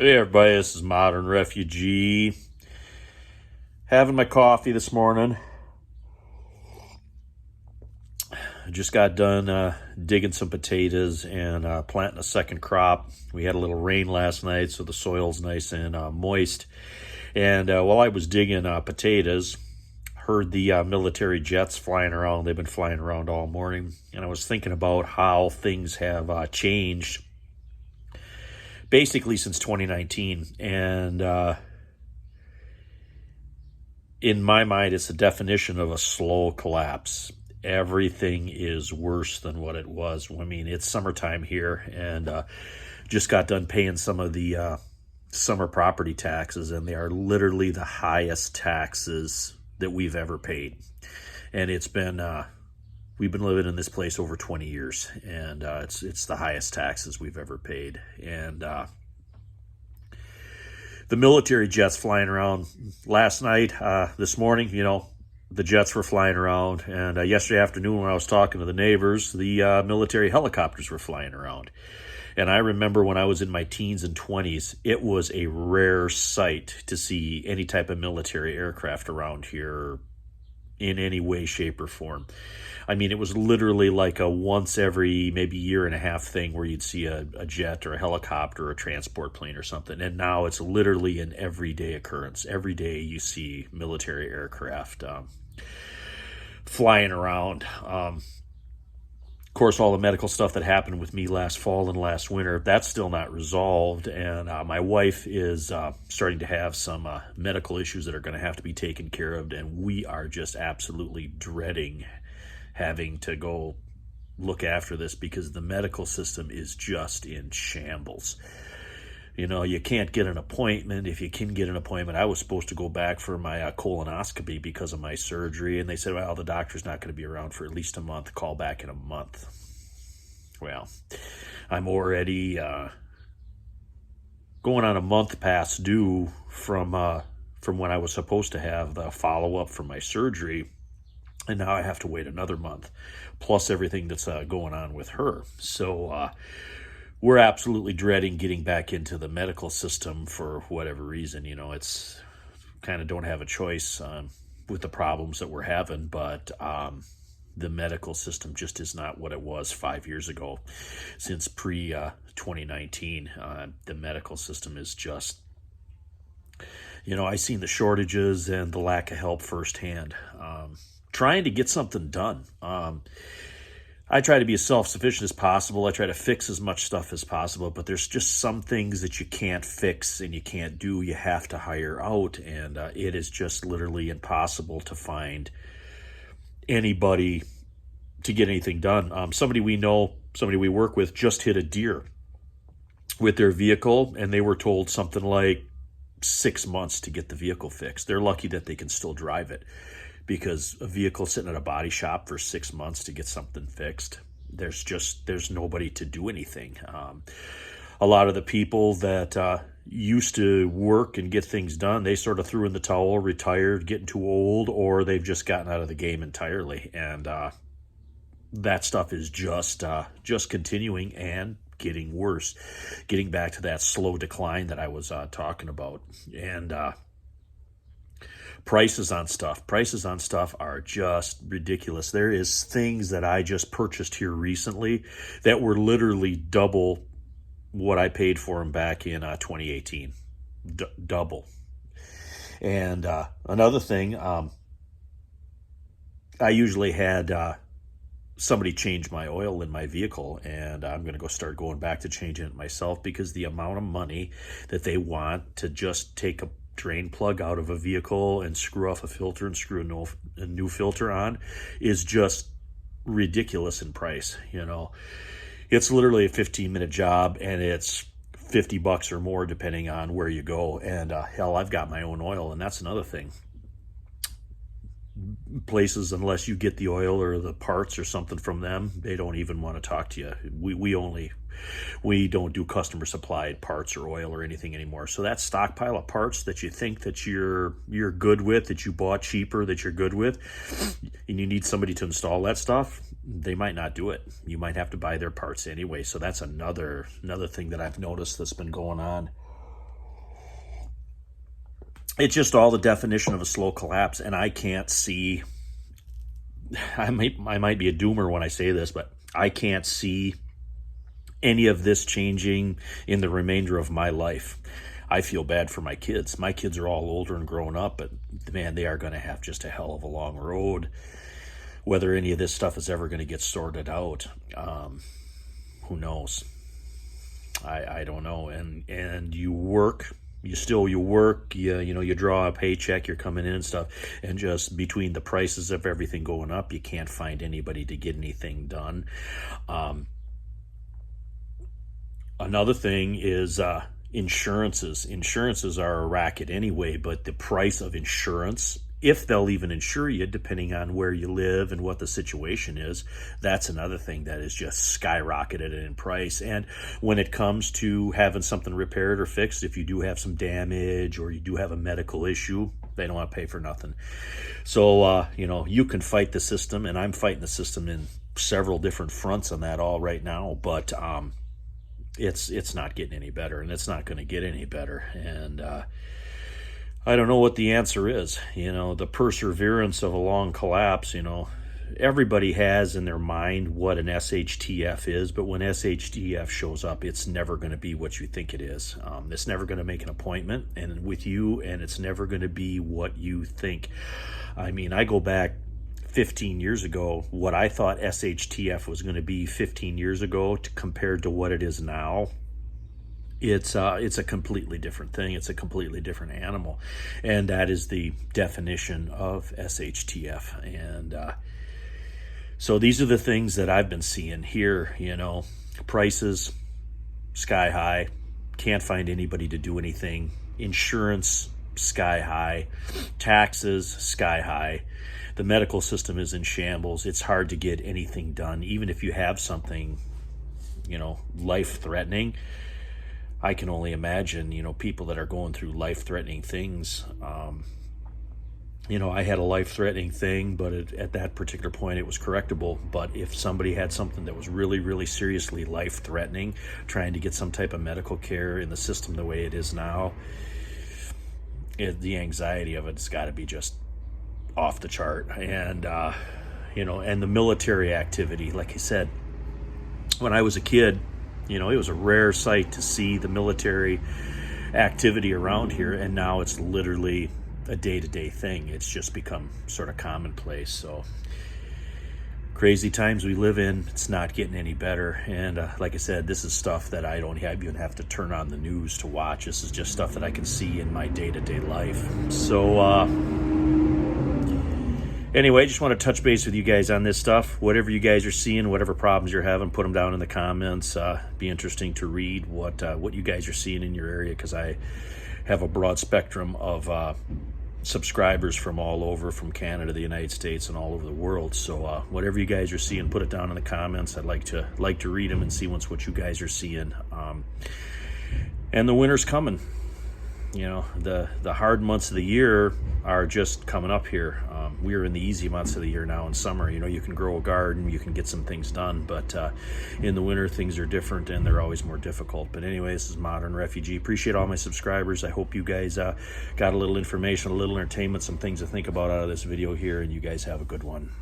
Hey everybody, this is Modern Refugee. Having my coffee this morning. I just got done digging some potatoes and planting a second crop. We had a little rain last night, so the soil's nice and moist. And while I was digging potatoes, heard the military jets flying around. They've been flying around all morning. And I was thinking about how things have changed basically since 2019. And in my mind, it's the definition of a slow collapse. Everything is worse than what it was. I mean, it's summertime here, and just got done paying some of the summer property taxes, and they are literally the highest taxes that we've ever paid. And it's been we've been living in this place over 20 years, and it's the highest taxes we've ever paid. And the military jets flying around last night, this morning, the jets were flying around. And yesterday afternoon when I was talking to the neighbors, the military helicopters were flying around. And I remember when I was in my teens and 20s, it was a rare sight to see any type of military aircraft around here in any way, shape, or form. I mean, it was literally like a once every maybe year and a half thing where you'd see a jet or a helicopter or a transport plane or something. And now it's literally an everyday occurrence. Every day you see military aircraft flying around. Of course, all the medical stuff that happened with me last fall and last winter, that's still not resolved. And my wife is starting to have some medical issues that are going to have to be taken care of. And we are just absolutely dreading having to go look after this because the medical system is just in shambles. You can't get an appointment. If you can get an appointment, I was supposed to go back for my colonoscopy because of my surgery. And they said, well, the doctor's not going to be around for at least a month. Call back in a month. Well, I'm already going on a month past due from when I was supposed to have the follow-up from my surgery. And now I have to wait another month, plus everything that's going on with her. So we're absolutely dreading getting back into the medical system for whatever reason. It's kind of don't have a choice with the problems that we're having, but the medical system just is not what it was 5 years ago. Since pre-2019, the medical system is just, I've seen the shortages and the lack of help firsthand. Trying to get something done. I try to be as self-sufficient as possible. I try to fix as much stuff as possible, but there's just some things that you can't fix and you can't do. You have to hire out, and it is just literally impossible to find anybody to get anything done. Somebody we know, somebody we work with, just hit a deer with their vehicle, and they were told something like 6 months to get the vehicle fixed. They're lucky that they can still drive it, because a vehicle sitting at a body shop for 6 months to get something fixed, there's nobody to do anything. A lot of the people that used to work and get things done, they sort of threw in the towel, retired, getting too old, or they've just gotten out of the game entirely. And that stuff is just continuing and getting worse, getting back to that slow decline that I was talking about. And prices on stuff are just ridiculous. There is things that I just purchased here recently that were literally double what I paid for them back in 2018. Double. And another thing, I usually had somebody change my oil in my vehicle, and I'm going to start going back to changing it myself, because the amount of money that they want to just take a drain plug out of a vehicle and screw off a filter and screw a new filter on is just ridiculous in price. It's literally a 15-minute job, and it's $50 or more depending on where you go. And hell, I've got my own oil, and that's another thing. Places, unless you get the oil or the parts or something from them, they don't even want to talk to you. We don't do customer supplied parts or oil or anything anymore. So that stockpile of parts that you think that you're good with, that you bought cheaper, that you're good with, and you need somebody to install that stuff, they might not do it. You might have to buy their parts anyway. So that's another thing that I've noticed that's been going on. it's just all the definition of a slow collapse, and I can't see. I might be a doomer when I say this, but I can't see any of this changing in the remainder of my life. I feel bad for my kids. My kids are all older and grown up, but man, they are going to have just a hell of a long road. Whether any of this stuff is ever going to get sorted out, who knows? I don't know. And you work. You work, you draw a paycheck, you're coming in and stuff, and just between the prices of everything going up, you can't find anybody to get anything done. Another thing is insurances. Insurances are a racket anyway, but the price of insurance, if they'll even insure you, depending on where you live and what the situation is, that's another thing that is just skyrocketed in price. And when it comes to having something repaired or fixed, if you do have some damage or you do have a medical issue, they don't want to pay for nothing. So, you can fight the system, and I'm fighting the system in several different fronts on that all right now, but it's not getting any better, and it's not going to get any better. And I don't know what the answer is. The perseverance of a long collapse, everybody has in their mind what an SHTF is, but when SHTF shows up, it's never going to be what you think it is. It's never going to make an appointment with you, and it's never going to be what you think. I mean, I go back 15 years ago, what I thought SHTF was going to be 15 years ago compared to what it is now. It's a completely different thing. It's a completely different animal, and that is the definition of SHTF. And so these are the things that I've been seeing here. Prices sky high, can't find anybody to do anything. Insurance sky high, taxes sky high. The medical system is in shambles. It's hard to get anything done, even if you have something, life-threatening. I can only imagine, people that are going through life-threatening things. I had a life-threatening thing, but at that particular point, it was correctable. But if somebody had something that was really, really seriously life-threatening, trying to get some type of medical care in the system the way it is now, the anxiety of it's got to be just off the chart. And, and the military activity, like I said, when I was a kid, it was a rare sight to see the military activity around here, and now it's literally a day-to-day thing. It's just become sort of commonplace. So crazy times we live in. It's not getting any better. And like I said, this is stuff that I don't even have to turn on the news to watch. This is just stuff that I can see in my day-to-day life. So anyway, just want to touch base with you guys on this stuff. Whatever you guys are seeing, whatever problems you're having, put them down in the comments. Be interesting to read what you guys are seeing in your area, because I have a broad spectrum of subscribers from all over, from Canada, the United States, and all over the world. So whatever you guys are seeing, put it down in the comments. I'd like to read them and see what you guys are seeing. And the winter's coming. The hard months of the year are just coming up here. We are in the easy months of the year now in summer. You can grow a garden, you can get some things done, but in the winter things are different, and they're always more difficult. But anyway, this is Modern Refugee. Appreciate all my subscribers. I hope you guys got a little information, a little entertainment, some things to think about out of this video here, and you guys have a good one.